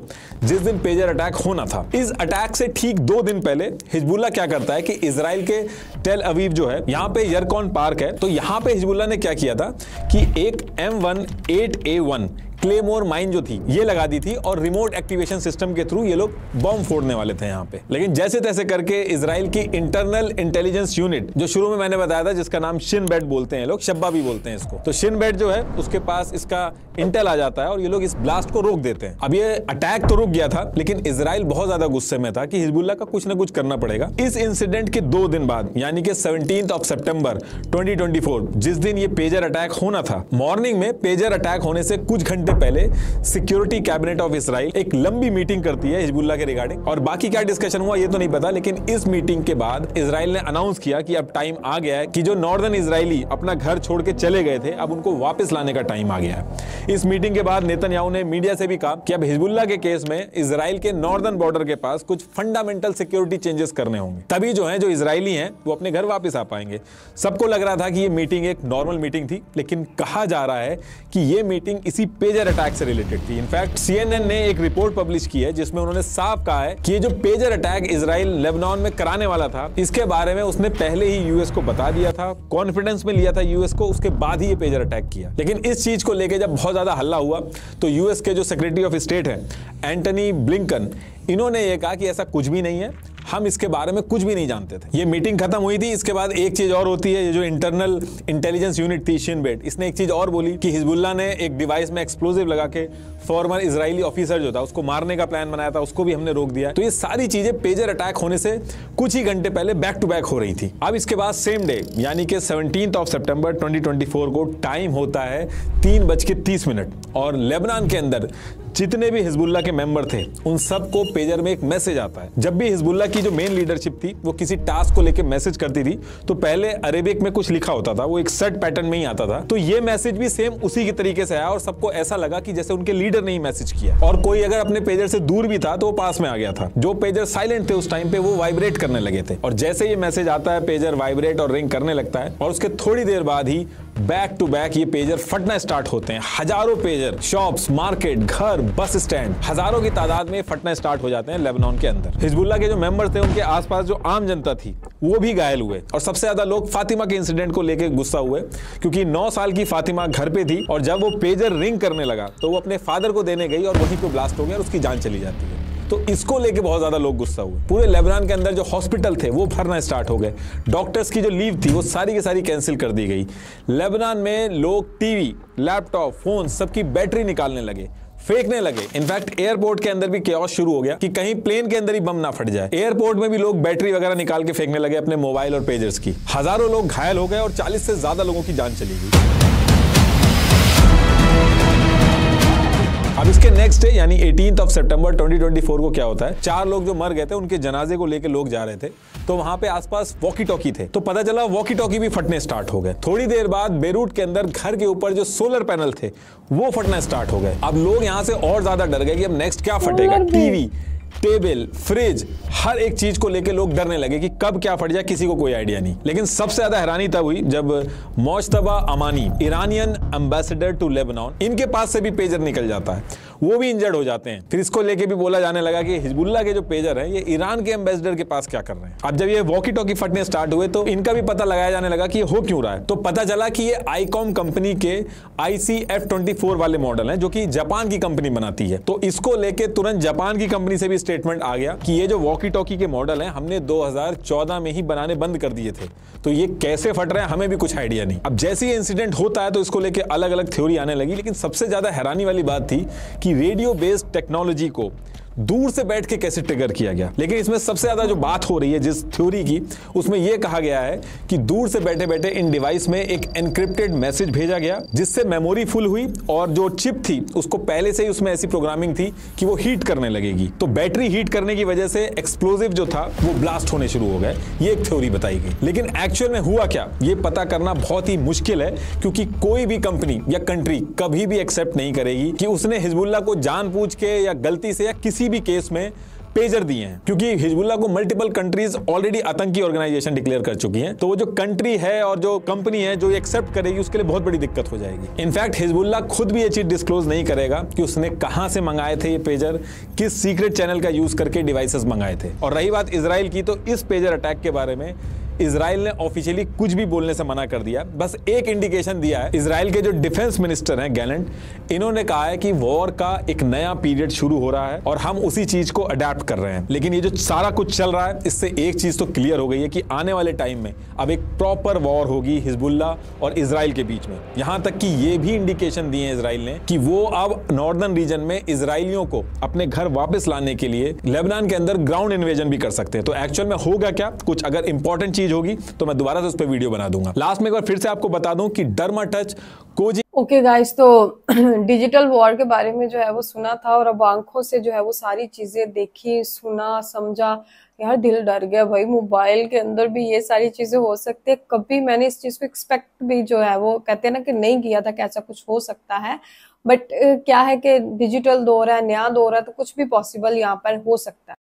[SPEAKER 2] जिस दिन पेजर अटैक होना था। इस अटैक से ठीक 2 दिन पहले हिजबुल्लाह क्या करता है कि इजराइल के टेल अवीव जो है यहां पे यरकॉन पार्क है, तो यहां पे हिजबुल्लाह ने क्या किया था कि एक M18A1 क्लेमोर माइन जो थी ये लगा दी थी और रिमोट एक्टिवेशन सिस्टम के थ्रू ये लोग बॉम्ब फोड़ने वाले थे यहाँ पे। लेकिन जैसे तैसे करके इजराइल की इंटरनल इंटेलिजेंस यूनिट, जो शुरू में मैंने बताया था जिसका नाम शिन बेट बोलते हैं लोग, शब्बा भी बोलते हैं इसको, तो शिन बेट जो है उसके पास इसका इंटेल आ जाता है और ये लोग इस ब्लास्ट को रोक देते हैं। अब ये अटैक तो रुक गया था लेकिन इजराइल बहुत ज्यादा गुस्से में था कि हिजबुल्लाह का कुछ ना कुछ करना पड़ेगा। इस इंसिडेंट के 2 दिन बाद यानी कि 17 सितंबर 2024 जिस दिन ये पेजर अटैक होना था, मॉर्निंग में पेजर अटैक होने से कुछ घंटे पहले सिक्योरिटी कैबिनेट ऑफ इसराइल एक लंबी मीटिंग करती है हिजबुल्लाह के रिगार्डिंग। और बाकी क्या डिस्कशन हुआ ये तो नहीं पता, लेकिन इस मीटिंग के बाद इसराइल ने अनाउंस किया कि अब टाइम आ गया है कि जो नॉर्दर्न इजरायली अपना घर छोड़ के चले गए थे अब उनको वापस लाने का टाइम आ गया है। इस मीटिंग के बाद नेतन्याहू ने मीडिया से भी कहा कि अब हिजबुल्लाह के केस में इजराइल के नॉर्दर्न बॉर्डर के पास कुछ फंडामेंटल सिक्योरिटी चेंजेस करने होंगे, तभी जो है जो इजरायली हैं वो अपने घर वापस आ पाएंगे। सबको लग रहा था कि ये मीटिंग एक नॉर्मल मीटिंग थी, लेकिन कहा जा रहा है कि ये मीटिंग इसी पेजर अटैक से रिलेटेड थी। इनफैक्ट CNN ने एक रिपोर्ट पब्लिश की है जिसमें उन्होंने साफ कहा है कि ये जो पेजर अटैक इजराइल लेबनान में कराने वाला था इसके बारे में उसने पहले ही यूएस को बता दिया था, कॉन्फिडेंस में लिया था यूएस को, उसके बाद ही ये पेजर अटैक किया। लेकिन इस चीज को लेकर जब बहुत ज्यादा हल्ला हुआ तो यूएस के जो सेक्रेटरी ऑफ स्टेट है एंटनी ब्लिंकन, इन्होंने ये कहा कि ऐसा कुछ भी नहीं है, हम इसके बारे में कुछ भी नहीं जानते थे। ये मीटिंग खत्म हुई थी, इसके बाद एक चीज और होती है, ये जो इंटरनल इंटेलिजेंस यूनिट थी शिन बेट, इसने एक चीज और बोली कि हिजबुल्लाह ने एक डिवाइस में एक्सप्लोजिव लगा के फॉर्मर इजरायली ऑफिसर जो था उसको मारने का प्लान बनाया था, उसको भी हमने रोक दिया। तो ये सारी चीजें पेजर अटैक होने से कुछ ही घंटे पहले बैक टू बैक हो रही थी। अब इसके बाद सेम डे यानी कि 17 सितंबर 2024 को टाइम होता है 3:30 और लेबनान के अंदर जितने भी हिजबुल्लाह के मेंबर थे उन सबको पेजर में एक मैसेज आता है। जब भी हिजबुल्लाह की जो मेन लीडरशिप थी वो किसी टास्क को लेकर मैसेज करती थी तो पहले अरेबिक में कुछ लिखा होता था, वो एक सेट पैटर्न में ही आता था। तो ये मैसेज भी सेम उसी के तरीके से आया और सबको ऐसा लगा कि जैसे उनके लीडर ने ही मैसेज किया और कोई अगर अपने पेजर से दूर भी था तो वो पास में आ गया था। जो पेजर साइलेंट थे उस टाइम पे वो वाइब्रेट करने लगे थे और जैसे ये मैसेज आता है पेजर वाइब्रेट और रिंग करने लगता है और उसके थोड़ी देर बाद ही बैक टू बैक ये पेजर फटना स्टार्ट होते हैं। हजारों पेजर शॉप्स, मार्केट, घर, बस स्टैंड, हजारों की तादाद में फटना स्टार्ट हो जाते हैं लेबनान के अंदर। हिजबुल्लाह के जो मेंबर थे उनके आसपास जो आम जनता थी वो भी घायल हुए और सबसे ज्यादा लोग फातिमा के इंसिडेंट को लेकर गुस्सा हुए क्योंकि 9 साल की फातिमा घर पे थी और जब वो पेजर रिंग करने लगा तो वो अपने फादर को देने गई और वहीं पे ब्लास्ट हो गया और उसकी जान चली जाती है। तो इसको लेके बहुत ज्यादा लोग गुस्सा हुए। पूरे लेबनान के अंदर जो हॉस्पिटल थे वो भरना स्टार्ट हो गए, डॉक्टर्स की जो लीव थी वो सारी की सारी कैंसिल कर दी गई। लेबनान में लोग टीवी, लैपटॉप, फोन सबकी बैटरी निकालने लगे, फेंकने लगे। इनफैक्ट एयरपोर्ट के अंदर भी केओस शुरू हो गया कि कहीं प्लेन के अंदर ही बम ना फट जाए। एयरपोर्ट में भी लोग बैटरी वगैरह निकाल के फेंकने लगे अपने मोबाइल और पेजर्स की। हजारों लोग घायल हो गए और 40 से ज्यादा लोगों की जान चली गई। अब इसके नेक्स्ट डे यानी 18 सितंबर 2024 को क्या होता है, 4 लोग जो मर गए थे उनके जनाजे को लेके लोग जा रहे थे तो वहां पे आसपास वॉकी टॉकी थे तो पता चला वॉकी टॉकी भी फटने स्टार्ट हो गए। थोड़ी देर बाद बेरूट के अंदर घर के ऊपर जो सोलर पैनल थे वो फटना स्टार्ट हो गए। अब लोग यहां से और ज्यादा डर गए कि अब नेक्स्ट क्या फटेगा। टीवी, टेबल, फ्रिज, हर एक चीज को लेके लोग डरने लगे कि कब क्या फट जाए, किसी को कोई आइडिया नहीं। लेकिन सबसे ज्यादा हैरानी तब हुई जब Mojtaba Amani, Iranian ambassador to Lebanon, इनके पास से भी पेजर निकल जाता है, वो भी इंजर्ड हो जाते हैं। फिर इसको लेके भी बोला जाने लगा कि हिजबुल्लाह के जो पेजर है ये ईरान के एम्बेसडर के पास क्या कर रहे हैं। अब जब ये वॉकी टॉकी फटने स्टार्ट हुए तो इनका भी पता लगाया जाने लगा कि ये हो क्यों रहा है। तो पता चला कि ये आईकॉम कंपनी के ICF-24 वाले मॉडल हैं जो कि जापान की कंपनी बनाती है। तो इसको लेके तुरंत जापान की कंपनी से भी स्टेटमेंट आ गया कि ये जो वॉकी टॉकी के मॉडल हैं हमने 2014 में ही बनाने बंद कर दिए थे, तो ये कैसे फट रहे हैं हमें भी कुछ आइडिया नहीं। अब जैसे ही इंसिडेंट होता है तो इसको लेके अलग अलग थ्योरी आने लगी, लेकिन सबसे ज्यादा हैरानी वाली बात थी कि रेडियो बेस्ड टेक्नोलॉजी को दूर से बैठ के कैसे ट्रिगर किया गया। लेकिन इसमें सबसे ज्यादा जो बात हो रही है जिस थ्योरी की, उसमें यह कहा गया है कि दूर से बैठे बैठे इन डिवाइस में एक एनक्रिप्टेड मैसेज भेजा गया जिससे मेमोरी फुल हुई और जो चिप थी उसको पहले से ही उसमें ऐसी प्रोग्रामिंग थी कि वो हीट करने लगेगी। तो बैटरी हीट करने की वजह से एक्सप्लोजिव जो था वो ब्लास्ट होने शुरू हो गए, ये एक थ्योरी बताई गई। लेकिन एक्चुअल में हुआ क्या ये पता करना बहुत ही मुश्किल है क्योंकि कोई भी कंपनी या कंट्री कभी भी एक्सेप्ट नहीं करेगी कि उसने हिजबुल्लाह को जानबूझ के या गलती से या किसी भी केस में पेजर दिए हैं, क्योंकि हिजबुल्लाह को मल्टीपल कंट्रीज ऑलरेडी आतंकी ऑर्गेनाइजेशन डिक्लेयर कर चुकी हैं। तो वो जो कंट्री है और जो कंपनी है जो एक्सेप्ट करेगी उसके लिए बहुत बड़ी दिक्कत हो जाएगी। इनफैक्ट हिजबुल्लाह खुद भी ये चीज डिस्क्लोज नहीं करेगा कि उसने कहां से मंगाए थे ये पेजर, किस सीक्रेट चैनल का यूज करके डिवाइसेस मंगाए थे। और रही बात इजराइल की, तो इस पेजर अटैक के बारे में इजराइल ने ऑफिशियली कुछ भी बोलने से मना कर दिया। बस एक इंडिकेशन दिया है, इजराइल के जो डिफेंस मिनिस्टर हैं गैलेंट, इन्होंने कहा है कि वॉर का एक नया पीरियड शुरू हो रहा है और हम उसी चीज को अडेप्ट कर रहे हैं। लेकिन ये जो सारा कुछ चल रहा है, इससे एक चीज तो क्लियर हो गई है कि आने वाले टाइम में अब एक प्रॉपर वॉर होगी हिजबुल्ला और इजराइल के बीच में। यहां तक कि ये भी इंडिकेशन दिए इजराइल ने कि वो अब नॉर्दर्न रीजन में इजराइलियों को अपने घर वापस लाने के लिए लेबनान के अंदर ग्राउंड इन्वेजन भी कर सकते हैं। तो एक्चुअल में होगा क्या, कुछ अगर इंपॉर्टेंट चीज होगी तो मैं दोबारा से उस पर वीडियो बना दूंगा। लास्ट में एक बार फिर से आपको बता दूं कि डर्माटच कोजी
[SPEAKER 1] ओके गाइस, तो डिजिटल वॉर के बारे में जो है वो सुना था और अब आंखों से जो है वो सारी चीजें देखी, सुना, समझा। यार दिल डर गया भाई, मोबाइल के अंदर भी ये सारी चीजें हो सकती है। कभी मैंने इस चीज को एक्सपेक्ट भी जो है वो कहते हैं ना कि नहीं किया था कि ऐसा कुछ हो सकता है। बट क्या है कि डिजिटल दौर है, नया दौर है, तो कुछ भी पॉसिबल यहाँ पर हो सकता है।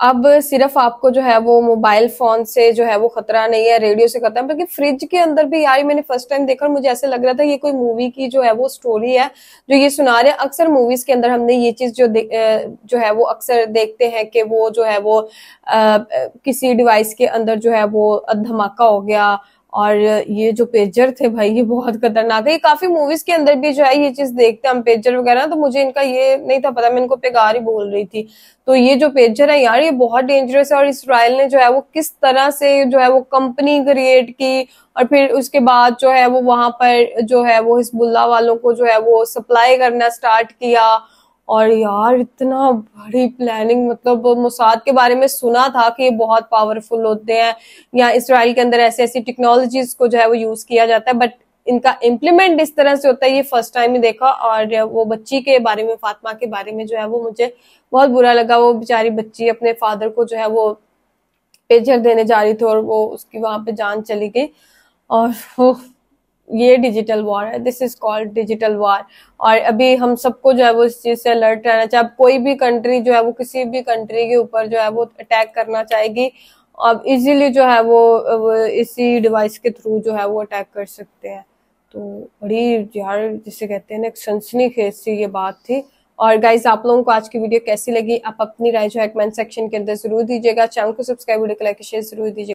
[SPEAKER 1] अब सिर्फ आपको जो है वो मोबाइल फोन से जो है वो खतरा नहीं है, रेडियो से खतरा है, बल्कि फ्रिज के अंदर भी यार मैंने फर्स्ट टाइम देखा, मुझे ऐसे लग रहा था ये कोई मूवी की जो है वो स्टोरी है जो ये सुना रहे हैं। अक्सर मूवीज के अंदर हमने ये चीज जो है वो अक्सर देखते हैं कि वो जो है वो किसी डिवाइस के अंदर जो है वो धमाका हो गया, और ये जो पेजर थे भाई ये बहुत खतरनाक है। ये काफी मूवीज के अंदर भी जो है ये चीज देखते हैं हम, पेजर वगैरह। तो मुझे इनका ये नहीं था पता, मैं इनको पेगार ही बोल रही थी। तो ये जो पेजर है यार ये बहुत डेंजरस है, और इसराइल ने जो है वो किस तरह से जो है वो कंपनी क्रिएट की और फिर उसके बाद जो है वो वहां पर जो है वो हिजबुल्लाह वालों को जो है वो सप्लाई करना स्टार्ट किया। और यार इतना बड़ी प्लानिंग, मतलब मोसाद के बारे में सुना था कि ये बहुत पावरफुल होते हैं, या इसराइल के अंदर ऐसी ऐसी टेक्नोलॉजीज को जो है वो यूज किया जाता है, बट इनका इम्प्लीमेंट इस तरह से होता है ये फर्स्ट टाइम ही देखा। और वो बच्ची के बारे में, फातिमा के बारे में जो है वो मुझे बहुत बुरा लगा। वो बेचारी बच्ची अपने फादर को जो है वो पेजर देने जा रही थी और वो उसकी वहां पे जान चली गई। और ये डिजिटल वॉर है, this is called digital war. और अभी हम सबको जो है वो इस चीज से अलर्ट रहना चाहिए। अब कोई भी कंट्री जो है वो किसी भी कंट्री के ऊपर जो है वो अटैक करना चाहेगी, अब इजीली जो है वो इसी डिवाइस के थ्रू जो है वो अटैक कर सकते हैं। तो बड़ी यार जिसे कहते हैं ना सनसनीखेज सी ये बात थी। और गाइज आप लोगों को आज की वीडियो कैसी लगी, आप अपनी राय जो है कमेंट सेक्शन के अंदर जरूर दीजिएगा। चैनल को सब्सक्राइब, वीडियो को लाइक शेयर जरूर दीजिएगा।